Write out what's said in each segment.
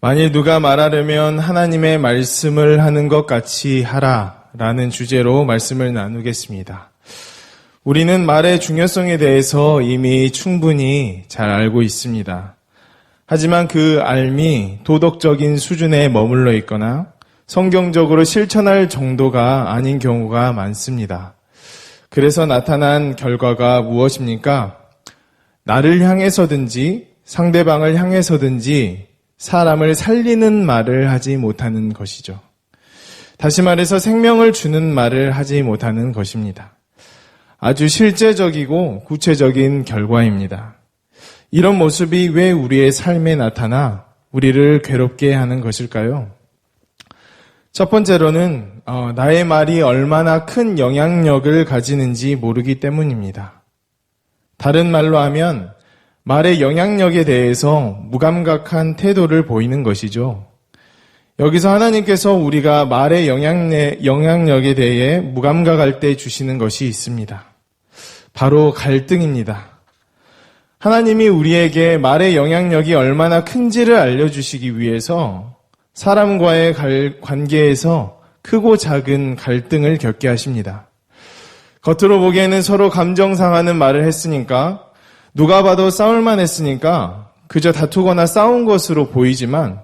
만일 누가 말하려면 하나님의 말씀을 하는 것 같이 하라 라는 주제로 말씀을 나누겠습니다. 우리는 말의 중요성에 대해서 이미 충분히 잘 알고 있습니다. 하지만 그 알미 도덕적인 수준에 머물러 있거나 성경적으로 실천할 정도가 아닌 경우가 많습니다. 그래서 나타난 결과가 무엇입니까? 나를 향해서든지 상대방을 향해서든지 사람을 살리는 말을 하지 못하는 것이죠. 다시 말해서 생명을 주는 말을 하지 못하는 것입니다. 아주 실제적이고 구체적인 결과입니다. 이런 모습이 왜 우리의 삶에 나타나 우리를 괴롭게 하는 것일까요? 첫 번째로는 나의 말이 얼마나 큰 영향력을 가지는지 모르기 때문입니다. 다른 말로 하면 말의 영향력에 대해서 무감각한 태도를 보이는 것이죠. 여기서 하나님께서 우리가 말의 영향력에 대해 무감각할 때 주시는 것이 있습니다. 바로 갈등입니다. 하나님이 우리에게 말의 영향력이 얼마나 큰지를 알려주시기 위해서 사람과의 관계에서 크고 작은 갈등을 겪게 하십니다. 겉으로 보기에는 서로 감정 상하는 말을 했으니까 누가 봐도 싸울만 했으니까 그저 다투거나 싸운 것으로 보이지만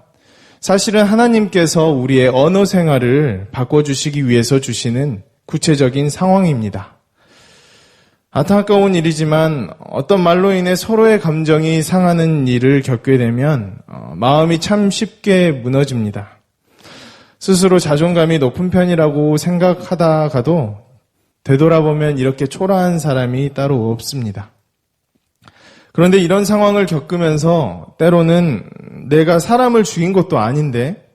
사실은 하나님께서 우리의 언어 생활을 바꿔주시기 위해서 주시는 구체적인 상황입니다. 안타까운 일이지만 어떤 말로 인해 서로의 감정이 상하는 일을 겪게 되면 마음이 참 쉽게 무너집니다. 스스로 자존감이 높은 편이라고 생각하다가도 되돌아보면 이렇게 초라한 사람이 따로 없습니다. 그런데 이런 상황을 겪으면서 때로는 내가 사람을 죽인 것도 아닌데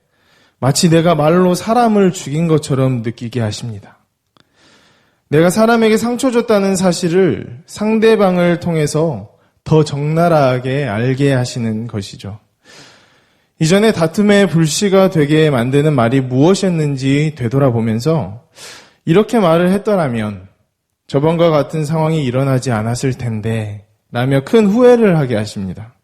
마치 내가 말로 사람을 죽인 것처럼 느끼게 하십니다. 내가 사람에게 상처 줬다는 사실을 상대방을 통해서 더 적나라하게 알게 하시는 것이죠. 이전에 다툼의 불씨가 되게 만드는 말이 무엇이었는지 되돌아보면서 이렇게 말을 했더라면 저번과 같은 상황이 일어나지 않았을 텐데 라며 큰 후회를 하게 하십니다.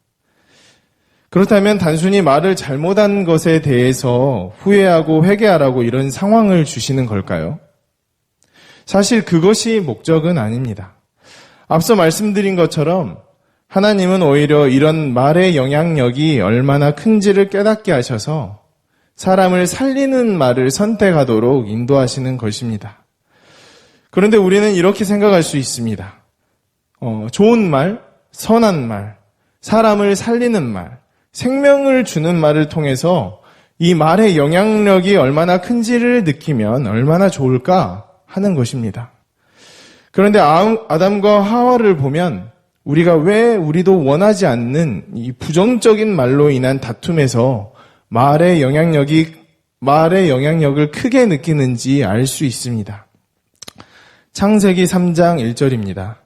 그렇다면 단순히 말을 잘못한 것에 대해서 후회하고 회개하라고 이런 상황을 주시는 걸까요? 사실 그것이 목적은 아닙니다. 앞서 말씀드린 것처럼 하나님은 오히려 이런 말의 영향력이 얼마나 큰지를 깨닫게 하셔서 사람을 살리는 말을 선택하도록 인도하시는 것입니다. 그런데 우리는 이렇게 생각할 수 있습니다. 좋은 말, 선한 말, 사람을 살리는 말, 생명을 주는 말을 통해서 이 말의 영향력이 얼마나 큰지를 느끼면 얼마나 좋을까 하는 것입니다. 그런데 아담과 하와를 보면 우리가 왜 우리도 원하지 않는 이 부정적인 말로 인한 다툼에서 말의 영향력을 크게 느끼는지 알 수 있습니다. 창세기 3장 1절입니다.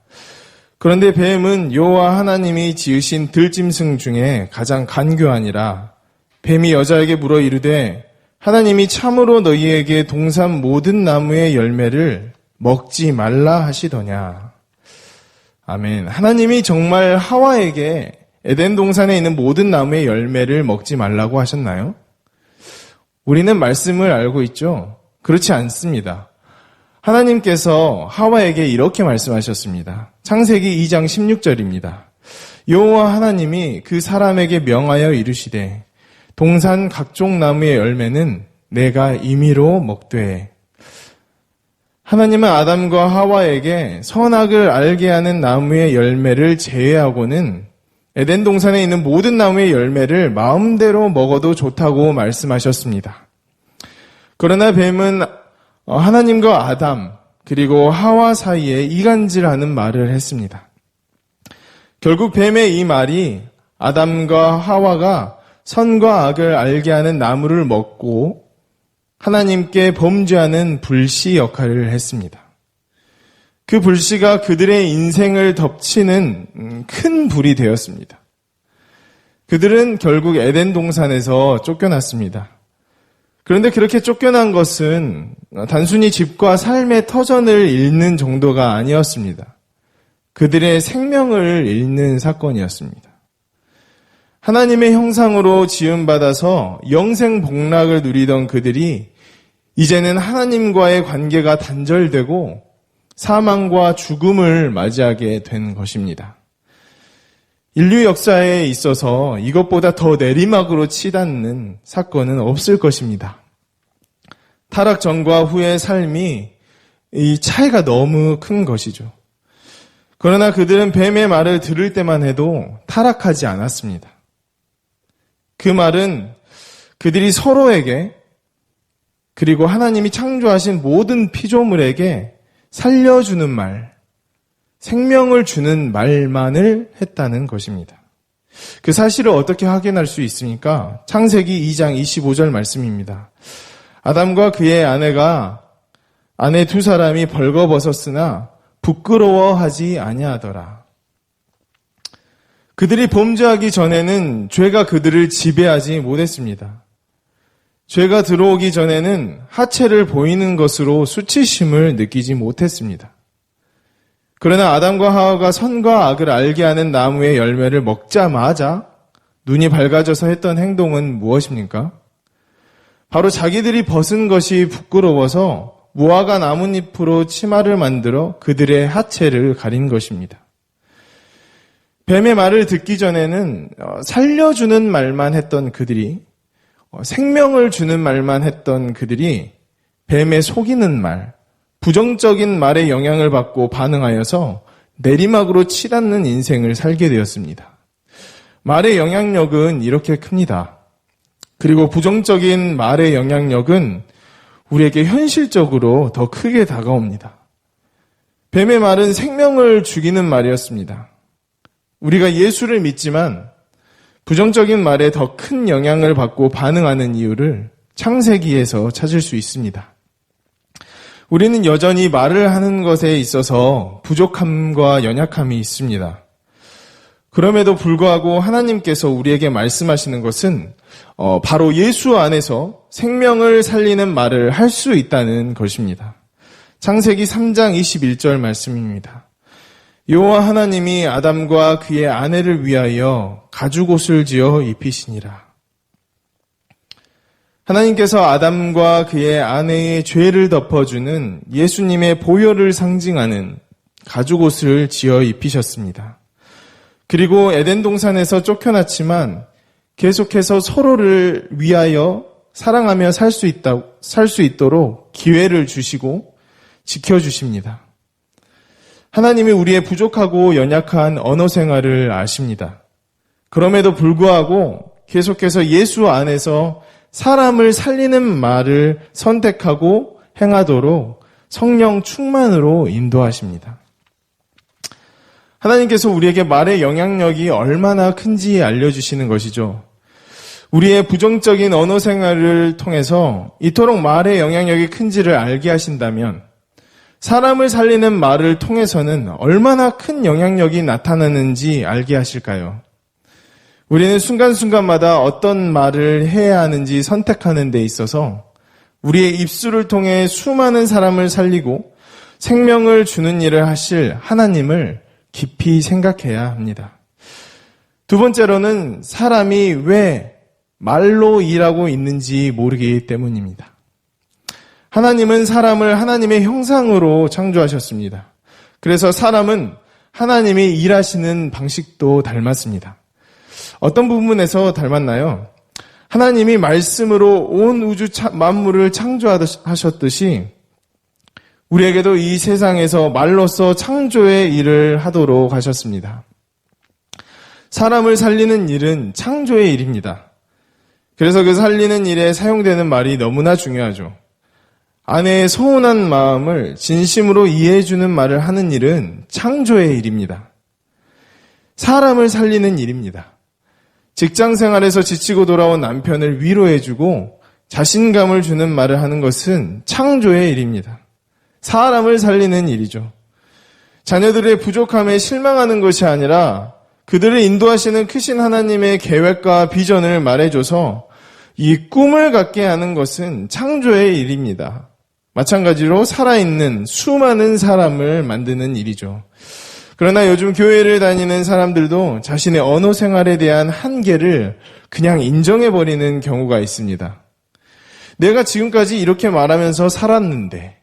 그런데 뱀은 여호와 하나님이 지으신 들짐승 중에 가장 간교하니라. 뱀이 여자에게 물어 이르되 하나님이 참으로 너희에게 동산 모든 나무의 열매를 먹지 말라 하시더냐. 아멘. 하나님이 정말 하와에게 에덴 동산에 있는 모든 나무의 열매를 먹지 말라고 하셨나요? 우리는 말씀을 알고 있죠. 그렇지 않습니다. 하나님께서 하와에게 이렇게 말씀하셨습니다. 창세기 2장 16절입니다. 여호와 하나님이 그 사람에게 명하여 이르시되 동산 각종 나무의 열매는 내가 임의로 먹되. 하나님은 아담과 하와에게 선악을 알게 하는 나무의 열매를 제외하고는 에덴 동산에 있는 모든 나무의 열매를 마음대로 먹어도 좋다고 말씀하셨습니다. 그러나 뱀은 하나님과 아담 그리고 하와 사이에 이간질하는 말을 했습니다. 결국 뱀의 이 말이 아담과 하와가 선과 악을 알게 하는 나무를 먹고 하나님께 범죄하는 불씨 역할을 했습니다. 그 불씨가 그들의 인생을 덮치는 큰 불이 되었습니다. 그들은 결국 에덴 동산에서 쫓겨났습니다. 그런데 그렇게 쫓겨난 것은 단순히 집과 삶의 터전을 잃는 정도가 아니었습니다. 그들의 생명을 잃는 사건이었습니다. 하나님의 형상으로 지음받아서 영생 복락을 누리던 그들이 이제는 하나님과의 관계가 단절되고 사망과 죽음을 맞이하게 된 것입니다. 인류 역사에 있어서 이것보다 더 내리막으로 치닫는 사건은 없을 것입니다. 타락 전과 후의 삶이 이 차이가 너무 큰 것이죠. 그러나 그들은 뱀의 말을 들을 때만 해도 타락하지 않았습니다. 그 말은 그들이 서로에게 그리고 하나님이 창조하신 모든 피조물에게 살려주는 말, 생명을 주는 말만을 했다는 것입니다. 그 사실을 어떻게 확인할 수 있습니까? 창세기 2장 25절 말씀입니다. 아담과 그의 아내 두 사람이 벌거벗었으나 부끄러워하지 아니하더라. 그들이 범죄하기 전에는 죄가 그들을 지배하지 못했습니다. 죄가 들어오기 전에는 하체를 보이는 것으로 수치심을 느끼지 못했습니다. 그러나 아담과 하와가 선과 악을 알게 하는 나무의 열매를 먹자마자 눈이 밝아져서 했던 행동은 무엇입니까? 바로 자기들이 벗은 것이 부끄러워서 무화과 나뭇잎으로 치마를 만들어 그들의 하체를 가린 것입니다. 뱀의 말을 듣기 전에는 살려주는 말만 했던 그들이, 생명을 주는 말만 했던 그들이 뱀의 속이는 말, 부정적인 말에 영향을 받고 반응하여서 내리막으로 치닫는 인생을 살게 되었습니다. 말의 영향력은 이렇게 큽니다. 그리고 부정적인 말의 영향력은 우리에게 현실적으로 더 크게 다가옵니다. 뱀의 말은 생명을 죽이는 말이었습니다. 우리가 예수를 믿지만 부정적인 말에 더 큰 영향을 받고 반응하는 이유를 창세기에서 찾을 수 있습니다. 우리는 여전히 말을 하는 것에 있어서 부족함과 연약함이 있습니다. 그럼에도 불구하고 하나님께서 우리에게 말씀하시는 것은 바로 예수 안에서 생명을 살리는 말을 할 수 있다는 것입니다. 창세기 3장 21절 말씀입니다. 여호와 하나님이 아담과 그의 아내를 위하여 가죽옷을 지어 입히시니라. 하나님께서 아담과 그의 아내의 죄를 덮어주는 예수님의 보혈을 상징하는 가죽옷을 지어 입히셨습니다. 그리고 에덴 동산에서 쫓겨났지만 계속해서 서로를 위하여 사랑하며 살 수 있도록 기회를 주시고 지켜주십니다. 하나님이 우리의 부족하고 연약한 언어 생활을 아십니다. 그럼에도 불구하고 계속해서 예수 안에서 사람을 살리는 말을 선택하고 행하도록 성령 충만으로 인도하십니다. 하나님께서 우리에게 말의 영향력이 얼마나 큰지 알려주시는 것이죠. 우리의 부정적인 언어 생활을 통해서 이토록 말의 영향력이 큰지를 알게 하신다면 사람을 살리는 말을 통해서는 얼마나 큰 영향력이 나타나는지 알게 하실까요? 우리는 순간순간마다 어떤 말을 해야 하는지 선택하는 데 있어서 우리의 입술을 통해 수많은 사람을 살리고 생명을 주는 일을 하실 하나님을 깊이 생각해야 합니다. 두 번째로는 사람이 왜 말로 일하고 있는지 모르기 때문입니다. 하나님은 사람을 하나님의 형상으로 창조하셨습니다. 그래서 사람은 하나님이 일하시는 방식도 닮았습니다. 어떤 부분에서 닮았나요? 하나님이 말씀으로 온 우주 만물을 창조하셨듯이 우리에게도 이 세상에서 말로써 창조의 일을 하도록 하셨습니다. 사람을 살리는 일은 창조의 일입니다. 그래서 그 살리는 일에 사용되는 말이 너무나 중요하죠. 아내의 서운한 마음을 진심으로 이해해주는 말을 하는 일은 창조의 일입니다. 사람을 살리는 일입니다. 직장 생활에서 지치고 돌아온 남편을 위로해주고 자신감을 주는 말을 하는 것은 창조의 일입니다. 사람을 살리는 일이죠. 자녀들의 부족함에 실망하는 것이 아니라 그들을 인도하시는 크신 하나님의 계획과 비전을 말해줘서 이 꿈을 갖게 하는 것은 창조의 일입니다. 마찬가지로 살아있는 수많은 사람을 만드는 일이죠. 그러나 요즘 교회를 다니는 사람들도 자신의 언어 생활에 대한 한계를 그냥 인정해버리는 경우가 있습니다. 내가 지금까지 이렇게 말하면서 살았는데,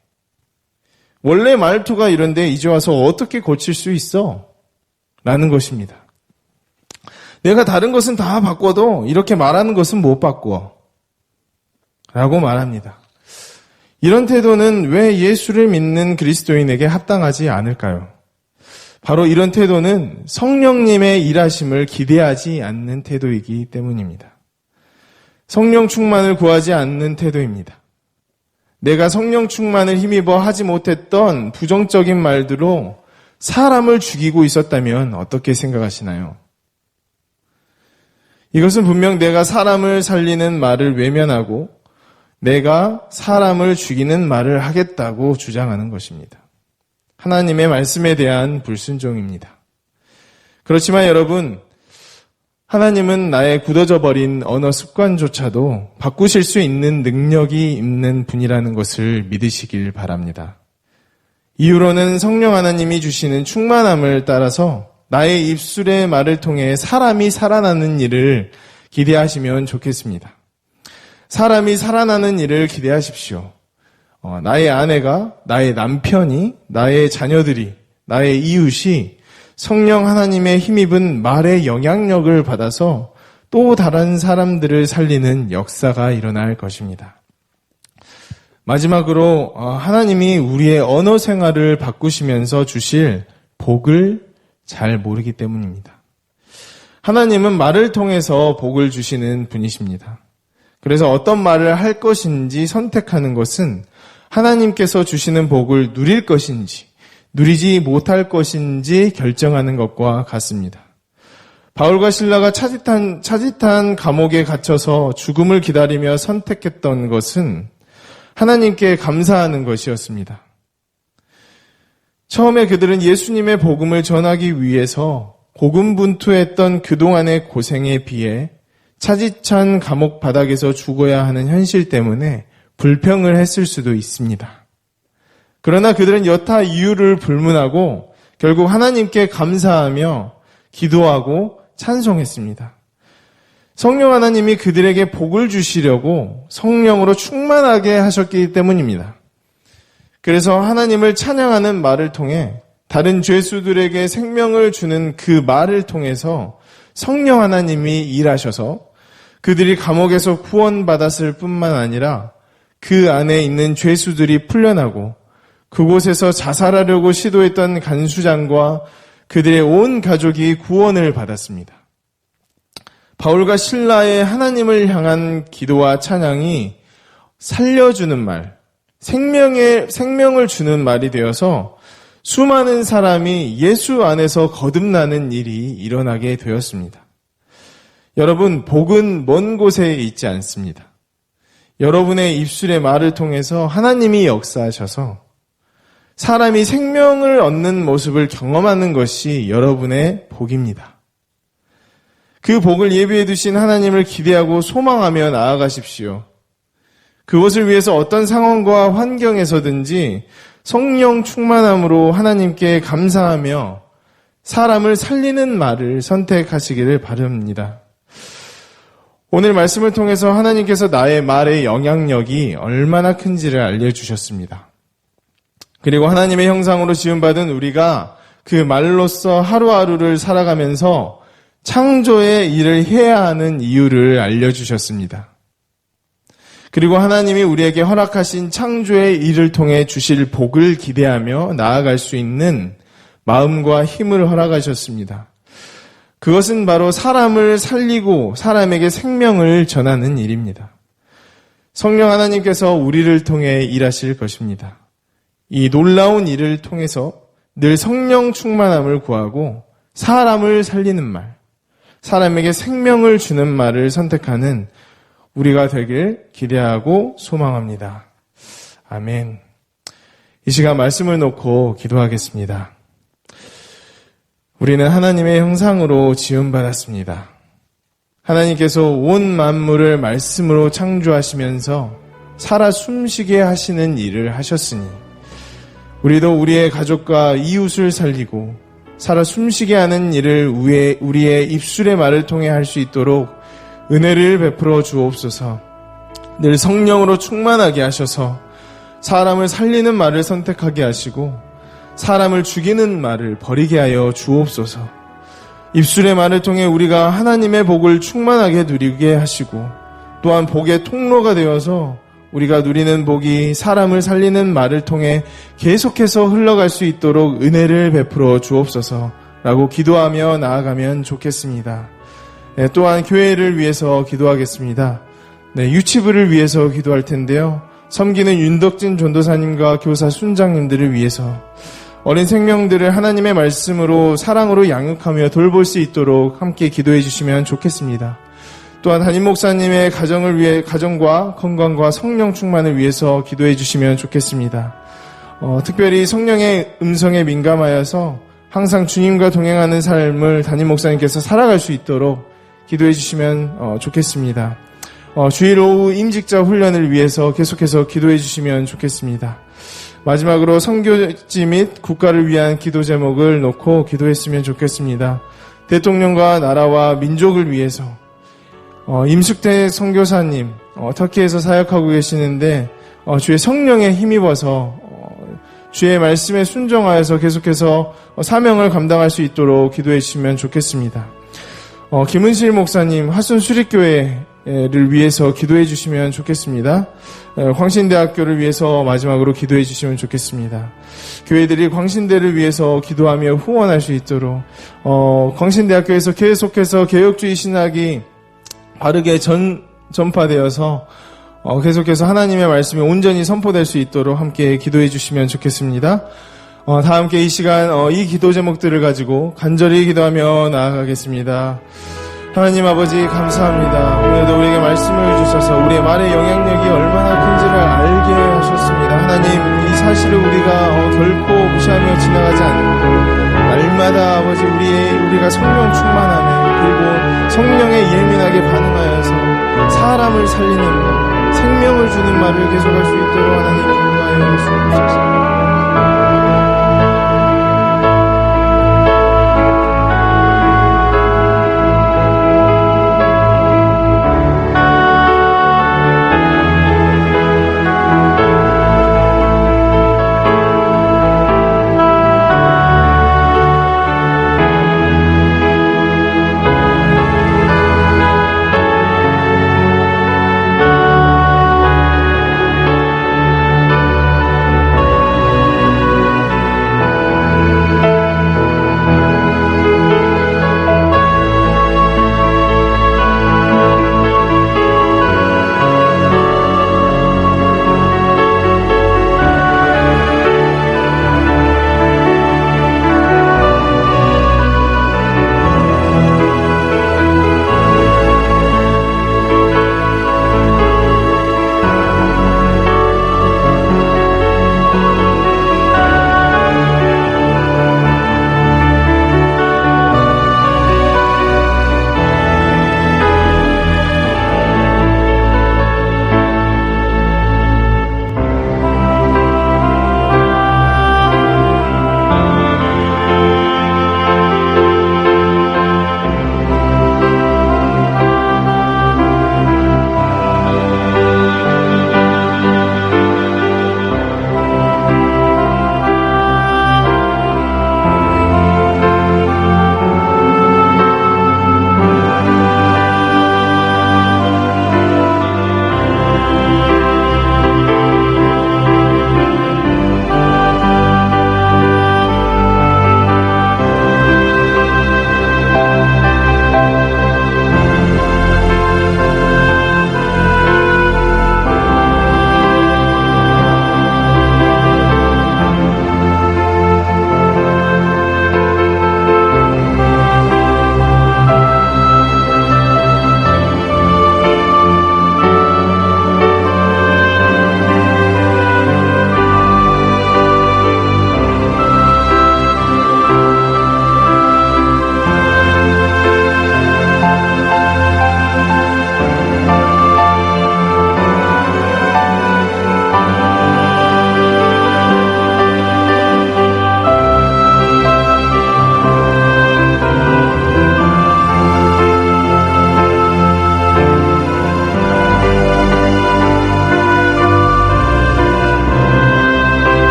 원래 말투가 이런데 이제 와서 어떻게 고칠 수 있어? 라는 것입니다. 내가 다른 것은 다 바꿔도 이렇게 말하는 것은 못 바꿔. 라고 말합니다. 이런 태도는 왜 예수를 믿는 그리스도인에게 합당하지 않을까요? 바로 이런 태도는 성령님의 일하심을 기대하지 않는 태도이기 때문입니다. 성령 충만을 구하지 않는 태도입니다. 내가 성령 충만을 힘입어 하지 못했던 부정적인 말들로 사람을 죽이고 있었다면 어떻게 생각하시나요? 이것은 분명 내가 사람을 살리는 말을 외면하고 내가 사람을 죽이는 말을 하겠다고 주장하는 것입니다. 하나님의 말씀에 대한 불순종입니다. 그렇지만 여러분, 하나님은 나의 굳어져 버린 언어 습관조차도 바꾸실 수 있는 능력이 있는 분이라는 것을 믿으시길 바랍니다. 이후로는 성령 하나님이 주시는 충만함을 따라서 나의 입술의 말을 통해 사람이 살아나는 일을 기대하시면 좋겠습니다. 사람이 살아나는 일을 기대하십시오. 나의 아내가, 나의 남편이, 나의 자녀들이, 나의 이웃이 성령 하나님의 힘입은 말의 영향력을 받아서 또 다른 사람들을 살리는 역사가 일어날 것입니다. 마지막으로 하나님이 우리의 언어 생활을 바꾸시면서 주실 복을 잘 모르기 때문입니다. 하나님은 말을 통해서 복을 주시는 분이십니다. 그래서 어떤 말을 할 것인지 선택하는 것은 하나님께서 주시는 복을 누릴 것인지 누리지 못할 것인지 결정하는 것과 같습니다. 바울과 실라가 차짓한 감옥에 갇혀서 죽음을 기다리며 선택했던 것은 하나님께 감사하는 것이었습니다. 처음에 그들은 예수님의 복음을 전하기 위해서 고군분투했던 그동안의 고생에 비해 차디찬 감옥 바닥에서 죽어야 하는 현실 때문에 불평을 했을 수도 있습니다. 그러나 그들은 여타 이유를 불문하고 결국 하나님께 감사하며 기도하고 찬송했습니다. 성령 하나님이 그들에게 복을 주시려고 성령으로 충만하게 하셨기 때문입니다. 그래서 하나님을 찬양하는 말을 통해 다른 죄수들에게 생명을 주는 그 말을 통해서 성령 하나님이 일하셔서 그들이 감옥에서 구원받았을 뿐만 아니라 그 안에 있는 죄수들이 풀려나고 그곳에서 자살하려고 시도했던 간수장과 그들의 온 가족이 구원을 받았습니다. 바울과 실라의 하나님을 향한 기도와 찬양이 살려주는 말, 생명을 주는 말이 되어서 수많은 사람이 예수 안에서 거듭나는 일이 일어나게 되었습니다. 여러분, 복은 먼 곳에 있지 않습니다. 여러분의 입술의 말을 통해서 하나님이 역사하셔서 사람이 생명을 얻는 모습을 경험하는 것이 여러분의 복입니다. 그 복을 예비해 두신 하나님을 기대하고 소망하며 나아가십시오. 그것을 위해서 어떤 상황과 환경에서든지 성령 충만함으로 하나님께 감사하며 사람을 살리는 말을 선택하시기를 바랍니다. 오늘 말씀을 통해서 하나님께서 나의 말의 영향력이 얼마나 큰지를 알려주셨습니다. 그리고 하나님의 형상으로 지음받은 우리가 그 말로써 하루하루를 살아가면서 창조의 일을 해야 하는 이유를 알려주셨습니다. 그리고 하나님이 우리에게 허락하신 창조의 일을 통해 주실 복을 기대하며 나아갈 수 있는 마음과 힘을 허락하셨습니다. 그것은 바로 사람을 살리고 사람에게 생명을 전하는 일입니다. 성령 하나님께서 우리를 통해 일하실 것입니다. 이 놀라운 일을 통해서 늘 성령 충만함을 구하고 사람을 살리는 말, 사람에게 생명을 주는 말을 선택하는 우리가 되길 기대하고 소망합니다. 아멘. 이 시간 말씀을 놓고 기도하겠습니다. 우리는 하나님의 형상으로 지음받았습니다. 하나님께서 온 만물을 말씀으로 창조하시면서 살아 숨쉬게 하시는 일을 하셨으니 우리도 우리의 가족과 이웃을 살리고 살아 숨쉬게 하는 일을 우리의 입술의 말을 통해 할 수 있도록 은혜를 베풀어 주옵소서. 늘 성령으로 충만하게 하셔서 사람을 살리는 말을 선택하게 하시고 사람을 죽이는 말을 버리게 하여 주옵소서. 입술의 말을 통해 우리가 하나님의 복을 충만하게 누리게 하시고 또한 복의 통로가 되어서 우리가 누리는 복이 사람을 살리는 말을 통해 계속해서 흘러갈 수 있도록 은혜를 베풀어 주옵소서라고 기도하며 나아가면 좋겠습니다. 네, 또한 교회를 위해서 기도하겠습니다. 네, 유치부를 위해서 기도할 텐데요. 섬기는 윤덕진 전도사님과 교사 순장님들을 위해서 어린 생명들을 하나님의 말씀으로 사랑으로 양육하며 돌볼 수 있도록 함께 기도해 주시면 좋겠습니다. 또한 담임 목사님의 가정과 건강과 성령 충만을 위해서 기도해 주시면 좋겠습니다. 특별히 성령의 음성에 민감하여서 항상 주님과 동행하는 삶을 담임 목사님께서 살아갈 수 있도록 기도해 주시면 좋겠습니다. 주일 오후 임직자 훈련을 위해서 계속해서 기도해 주시면 좋겠습니다. 마지막으로 선교지 및 국가를 위한 기도 제목을 놓고 기도했으면 좋겠습니다. 대통령과 나라와 민족을 위해서 임숙태 선교사님 터키에서 사역하고 계시는데 주의 성령에 힘입어서 주의 말씀에 순종하여서 계속해서 사명을 감당할 수 있도록 기도해 주시면 좋겠습니다. 김은실 목사님 화순 수립교회를 위해서 기도해 주시면 좋겠습니다. 광신대학교를 위해서 마지막으로 기도해 주시면 좋겠습니다. 교회들이 광신대를 위해서 기도하며 후원할 수 있도록 광신대학교에서 계속해서 개혁주의 신학이 바르게 전파되어서 계속해서 하나님의 말씀이 온전히 선포될 수 있도록 함께 기도해 주시면 좋겠습니다. 다 함께 이 시간 이 기도 제목들을 가지고 간절히 기도하며 나아가겠습니다. 하나님 아버지 감사합니다. 오늘도 우리에게 말씀을 주셔서 우리의 말의 영향력이 얼마나 큰지를 알게 하셨습니다. 하나님 이 사실을 우리가 결코 무시하며 지나가지 않고 날마다 아버지 우리가 성령 충만함에 그리고 성령에 예민하게 반응하여서 사람을 살리는 말, 생명을 주는 말을 계속할 수 있도록 하나님 인도하여 주옵소서.